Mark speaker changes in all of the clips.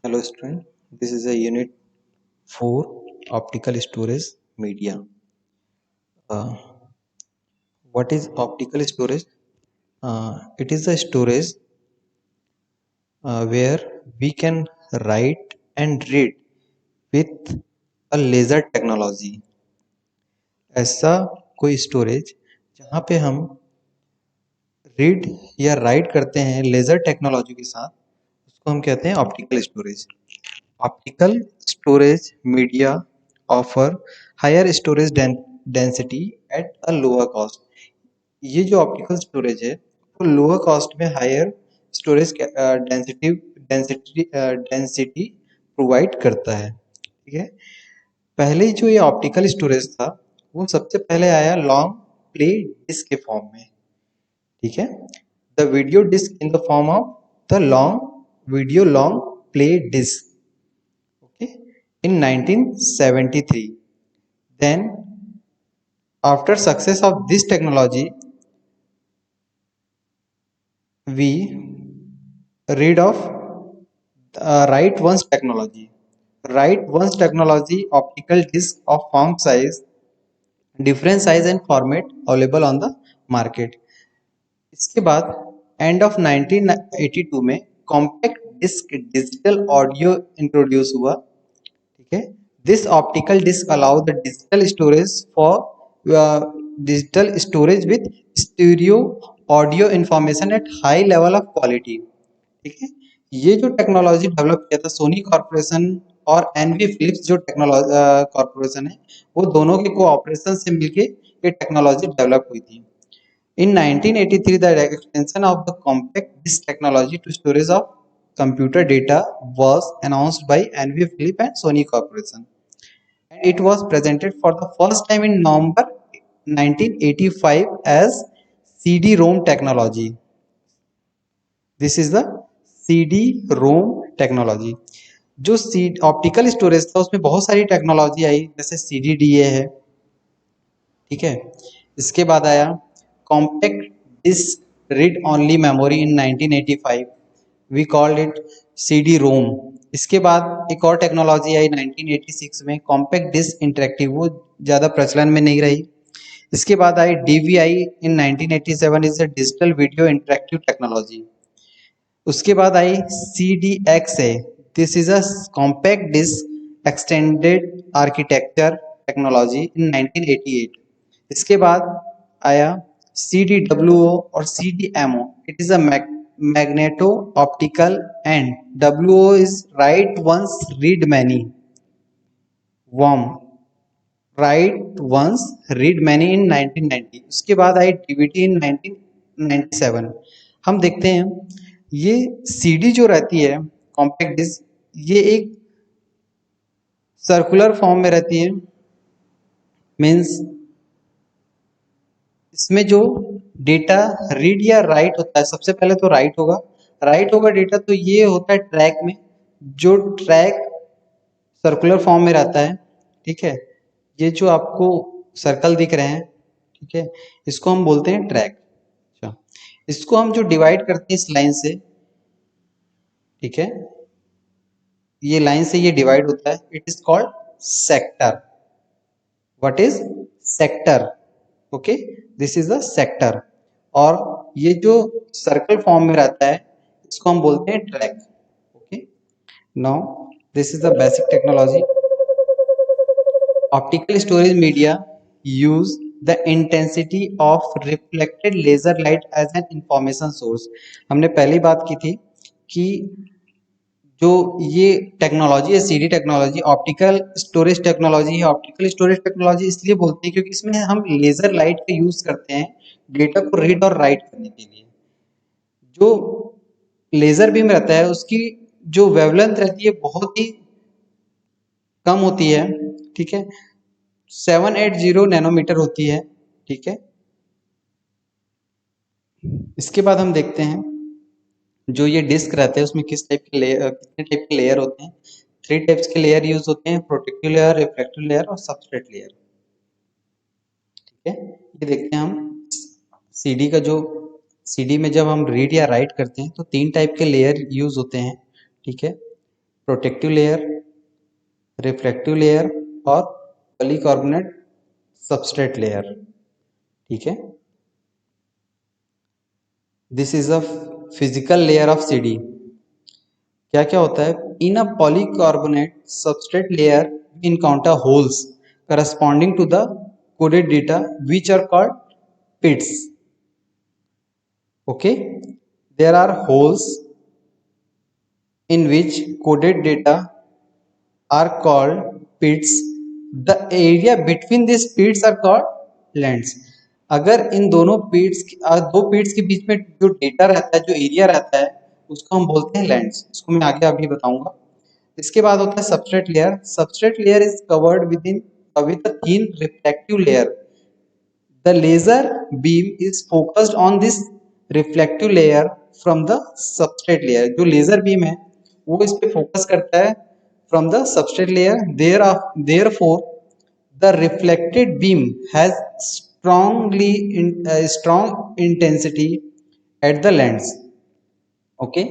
Speaker 1: Hello student, this is a unit 4 optical storage media. Uh, what is optical storage? It is a storage where we can write and read with a laser technology. ऐसा कोई storage जहाँ पे हम read या right करते हैं laser technology के साथ, उसको हम कहते हैं optical storage. Optical storage media offer higher storage density at a lower cost. ये जो ऑप्टिकल स्टोरेज है वो लोअर कॉस्ट में हायर स्टोरेज डेंसिटी प्रोवाइड करता है. ठीक है, पहले जो ये ऑप्टिकल स्टोरेज था वो सबसे पहले आया लॉन्ग प्ले डिस्क के फॉर्म में. ठीक है, the video disc in the form of the long play disc. Okay, in 1973. Then, after success of this technology, we read of write once technology. Write once technology, optical disc of form size, different size and format available on the market. इसके बाद and of 1982 में compact disc digital audio introduce हुआ. ठीक है, this optical disc allow the digital storage with stereo audio information at high level of quality. ठीक है, ये जो टेक्नोलॉजी डेवलप किया था सोनी कॉर्पोरेशन और एनवी फिलिप्स जो टेक्नोलॉजी कॉर्पोरेशन है, वो दोनों के कोऑपरेशन से मिलके ये टेक्नोलॉजी डेवलप हुई थी. In 1983, the extension of the compact disk technology to storage of computer data was announced by NV Philip and Sony Corporation, and it was presented for the first time in November 1985 as CD-ROM technology. This is the CD-ROM technology. जो optical storage था उसमें बहुत सारी technology आई, जैसे CDDA है. ठीक है, इसके बाद आया compact disc read only memory in 1985, we called it CD-ROM. इसके बाद एक और टेक्नोलॉजी आई 1986 में, कॉम्पैक्ट डिस्क इंटरेक्टिव, वो ज़्यादा प्रचलन में नहीं रही. इसके बाद आई DVI in 1987, is a digital video interactive technology. उसके बाद आई CDXA, this is a compact disc extended architecture technology in 1988. इसके बाद आया CDWO और CDMO. It is a magneto optical and WO is write once read many. वॉम write once read many in 1990. उसके बाद आई DVD इन 1997. हम देखते हैं ये CD जो रहती है कॉम्पैक्ट डिस्क, ये एक सर्कुलर फॉर्म में रहती है. मीन्स इसमें जो डेटा रीड या राइट होता है, सबसे पहले तो राइट होगा डेटा, तो ये होता है ट्रैक में, जो ट्रैक सर्कुलर फॉर्म में रहता है. ठीक है, ये जो आपको सर्कल दिख रहे हैं, ठीक है, इसको हम बोलते हैं ट्रैक. अच्छा, इसको हम जो डिवाइड करते हैं इस लाइन से, ठीक है, ये लाइन से ये डिवाइड होता है, it is called sector. What is sector? Okay, this is the sector. और ये जो सर्कल फॉर्म में रहता है इसको हम बोलते हैं track. Okay, now this is the basic technology. Optical storage media use the intensity of reflected laser light as an information source. हमने पहली बात की थी कि जो ये टेक्नोलॉजी है CD technology, optical storage technology है. ऑप्टिकल स्टोरेज टेक्नोलॉजी इसलिए बोलते हैं क्योंकि इसमें हम लेजर लाइट का यूज करते हैं डेटा को रीड और राइट करने के लिए. जो लेजर बीम रहता है उसकी जो वेवलेंथ रहती है बहुत ही कम होती है. ठीक है, 780 नैनोमीटर होती है. ठीक है, इसके बाद हम देखते हैं जो ये डिस्क रहते हैं उसमें किस टाइप के लेयर, कितने टाइप के लेयर होते हैं. 3 टाइप्स के लेयर यूज होते हैं, प्रोटेक्टिव लेयर, रिफ्लेक्टिव लेयर और सबस्ट्रेट लेयर. ठीक है, ये देखते हैं हम CD का जो CD में जब हम रीड या राइट करते हैं तो 3 टाइप के लेयर यूज होते हैं. ठीक है, प्रोटेक्टिव लेयर, रिफ्लेक्टिव लेयर और पॉलीकार्बोनेट सबस्ट्रेट लेयर। ठीक है, this is a physical layer of CD. क्या क्या होता है? In a polycarbonate substrate layer we encounter holes corresponding to the coded data which are called pits. Okay, there are holes in which coded data are called pits. The area between these pits are called lands. अगर इन दोनों pits दो pits के बीच में जो data रहता है, जो area रहता है, उसको हम बोलते हैं लैंड्स। इसको मैं आगे अभी बताऊंगा। इसके बाद होता है substrate layer. Substrate layer is covered with in with a thin reflective layer. The laser beam is focused on this reflective layer from the substrate layer. जो laser beam है वो इस पे फोकस करता है from the substrate layer. Therefore, the reflected beam has strong intensity at the lens. Okay.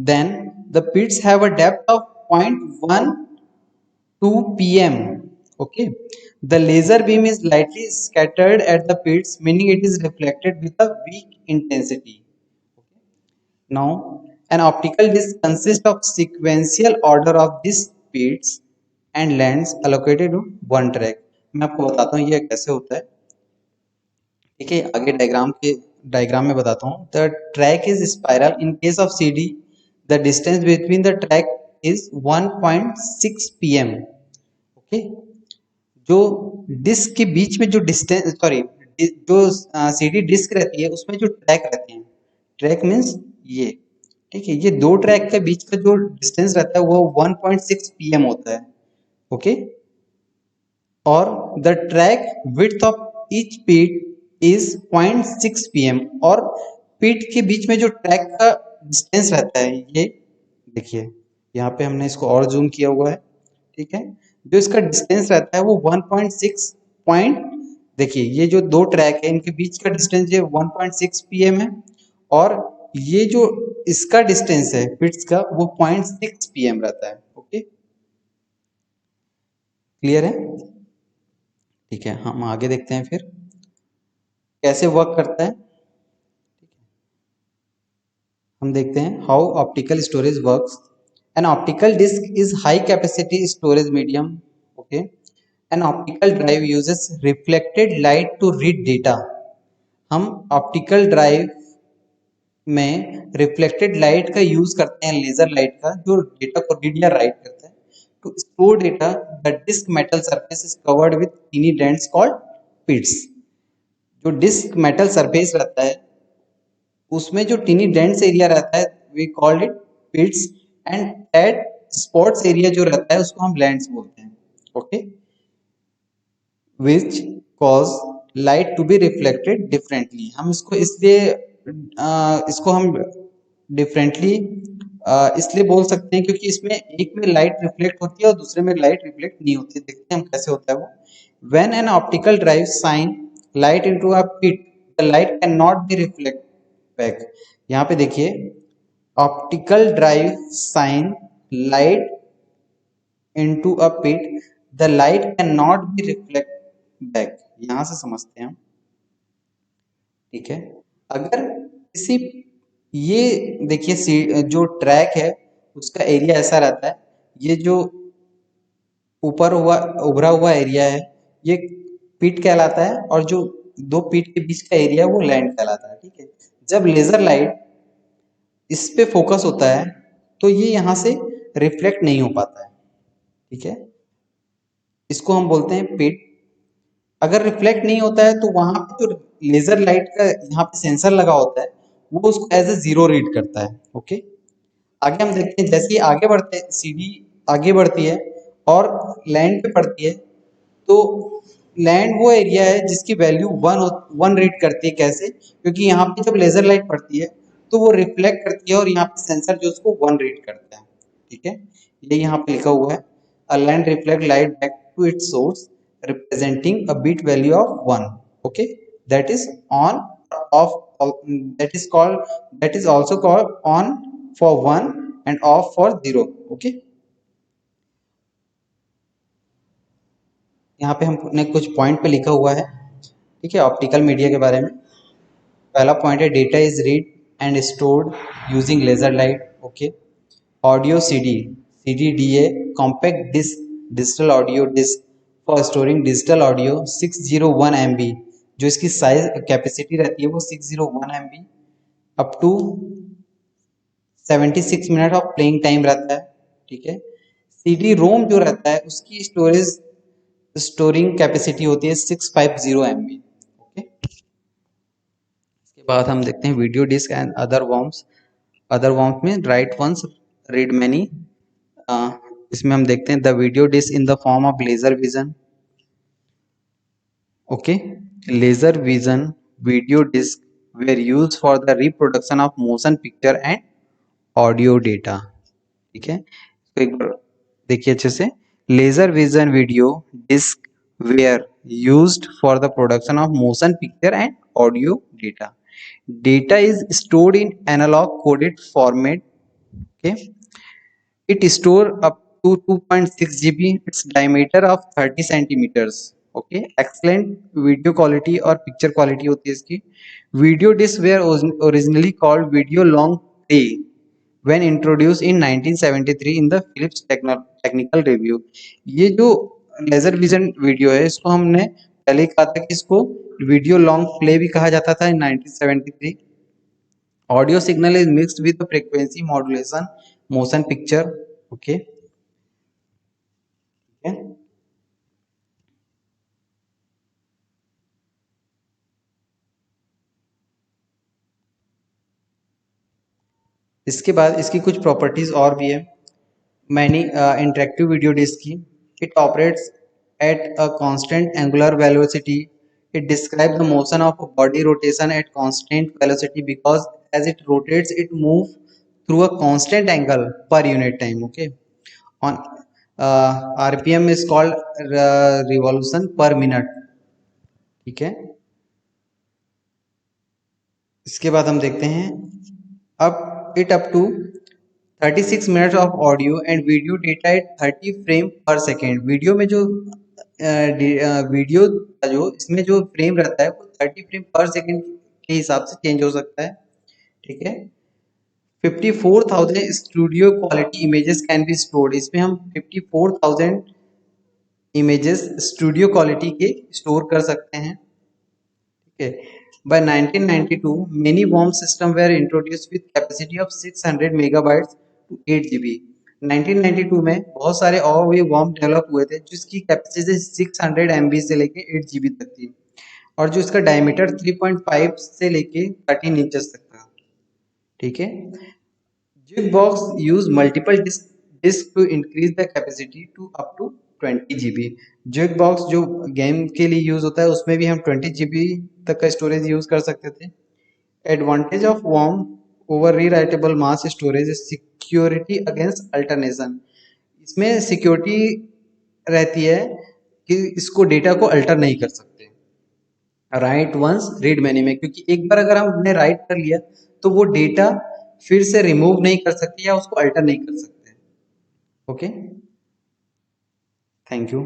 Speaker 1: Then the pits have a depth of 0.1 2 pm. Okay, the laser beam is lightly scattered at the pits, meaning it is reflected with a weak intensity. Now, an optical disc consists of sequential order of these pits and lens allocated to one track. मैं आपको बताता हूँ ये कैसे होता है। ठीक है, आगे डायग्राम में बताता हूँ। The track is spiral. In case of CD the distance between the track is 1.6 pm। Okay, जो डिस्क के बीच में जो डिस्टेंस सॉरी जो सीडी डिस्क रहती है उसमें जो ट्रैक रहते हैं, ट्रैक मीन्स ये, ठीक है, ये दो ट्रैक के बीच का जो डिस्टेंस रहता है वो 1.6 pm होता है। ओके, और the track width of each पीट इज 0.6 pm। और पीट के बीच में जो ट्रैक का डिस्टेंस रहता है, ये देखिए यहाँ पे हमने इसको और जूम किया हुआ है। ठीक है, जो इसका डिस्टेंस रहता है वो 1.6 पॉइंट, देखिए ये जो दो ट्रैक है इनके बीच का डिस्टेंस ये 1.6 pm है, और ये जो इसका डिस्टेंस है पिट्स का वो 0.6 pm रहता है। ओके, क्लियर है? ठीक है, हम आगे देखते हैं फिर कैसे वर्क करता है। हम देखते हैं how optical storage works. An optical disc is high capacity storage medium. Okay, an optical drive uses reflected light to read data. हम ऑप्टिकल ड्राइव में रिफ्लेक्टेड लाइट का यूज करते हैं, लेजर लाइट का, जो डेटा को रीड या write करता है। To store data the disc metal surface is covered with tiny dents called pits. जो डिस्क मेटल सरफेस रहता है उसमें जो टीनी डेंट्स एरिया रहता है we called it pits, and that spots area जो रहता है उसको हम लैंड्स बोलते हैं। Okay, which cause light to be reflected differently. हम इसको इसलिए इसको हम डिफरेंटली इसलिए बोल सकते हैं क्योंकि इसमें एक में लाइट रिफ्लेक्ट होती है और दूसरे में लाइट रिफ्लेक्ट नहीं होती। देखते हैं हम कैसे होता है वो। When an optical drive shine light into a pit the light can not be reflect back. यहाँ पे देखिए, optical drive shine light into a pit the light can not be reflect back. यहां से समझते हैं हम। ठीक है, अगर किसी, ये देखिए जो ट्रैक है उसका एरिया ऐसा रहता है, ये जो ऊपर हुआ उभरा हुआ एरिया है ये पीट कहलाता है, और जो दो पीट के बीच का एरिया वो लैंड कहलाता है। ठीक है, जब लेजर लाइट इस पे फोकस होता है तो ये यहाँ से रिफ्लेक्ट नहीं हो पाता है। ठीक है, इसको हम बोलते हैं पीट। अगर रिफ्लेक्ट नहीं होता है तो वहां पे जो लेजर लाइट का यहाँ पे सेंसर लगा होता है वो उसको एज ए जीरो रीड करता है। ओके, आगे हम देखते हैं जैसे ही आगे बढ़ते हैं सीडी आगे बढ़ती है और लैंड पे पड़ती है, तो लैंड वो एरिया है जिसकी वैल्यू वन रीड करती है। कैसे? क्योंकि यहाँ पे जब लेजर लाइट पड़ती है तो वो रिफ्लेक्ट करती है और यहाँ पे सेंसर जो उसको वन रीड करता है। ठीक है, ये यहाँ पे लिखा हुआ है, a land reflect light back to its source representing a bit value of 1। okay, that is on off, that is also called on for 1 end of for 0। Okay, यहाँ पे हमने कुछ पॉइंट पे लिखा हुआ है, ठीक है, ऑप्टिकल मीडिया के बारे में। पहला पॉइंट है data is read and stored using laser light. Okay, audio CD, CDDA, compact disc, digital audio disc for storing digital audio 601 MB, जो इसकी साइज कैपेसिटी रहती है वो 601 MB, up to 76 minute of playing time रहता है। ठीक है, CD ROM जो रहता है उसकी स्टोरिंग कैपेसिटी होती है 650 MB। ओके, इसके बाद हम देखते हैं video disc and other WORMs. Other WORMs में राइट वंस रीड मैनी। इसमें हम देखते हैं the video disc in the form of laser vision. Okay, laser vision video disc were use for the reproduction of motion picture and audio data. ठीक है, तो एक बार देखिए अच्छे से, laser vision video disc were used for the production of motion picture and audio data. Data is stored in analog coded format. Okay, it store up to 2.6 GB, its diameter of 30 centimeters. Okay, excellent video quality और picture quality होती है इसकी। Video discs were originally called video long play when introduced in 1973 in the Philips technical review। ये जो laser vision video है इसको हमने पहले कहा था कि इसको वीडियो लॉन्ग प्ले भी कहा जाता था in 1973। Audio signal is mixed with frequency modulation motion picture. Okay, इसके बाद इसकी कुछ प्रॉपर्टीज और भी है। मैनी इंटरेक्टिव वीडियो डिस्क की, it operates at a constant angular velocity, it describe the motion of body rotation at constant velocity because as it rotates it move through a constant angle per unit time. Okay, on RPM is called revolution per minute। ठीक है, इसके बाद हम देखते हैं अब it up to 36 minutes of audio and video data at 30 frame per second. Video में जो वीडियो का जो इसमें जो फ्रेम रहता है वो 30 फ्रेम पर सेकेंड के हिसाब से चेंज हो सकता है। ठीक है, 54,000 studio quality images can be stored. इसमें हम 54,000 इमेजेस स्टूडियो क्वालिटी के स्टोर कर सकते हैं। ठीक है, by 1992 many worm system were introduced with capacity of 600 megabytes to 8 GB। 1992 में बहुत सारे और भी वर्म डेवलप हुए थे जिसकी कैपेसिटी 600 MB से लेके 8 GB तक थी और जो इसका डायमीटर 3.5 से लेके 13 इंचेस तक था। ठीक है, Jukebox use multiple disc to increase the capacity to up to 20 GB। Jukebox जो गेम के लिए यूज होता है उसमें भी हम 20 GB तक का स्टोरेज यूज कर सकते थे। Advantage of WORM over rewritable mass storage, security against alternation. इसमें सिक्योरिटी रहती है कि इसको डेटा को अल्टर नहीं कर सकते राइट वंस रीड मैनी में, क्योंकि एक बार अगर हमने राइट कर लिया तो वो डेटा फिर से रिमूव नहीं कर सकते या उसको अल्टर नहीं कर सकते। Okay, thank you.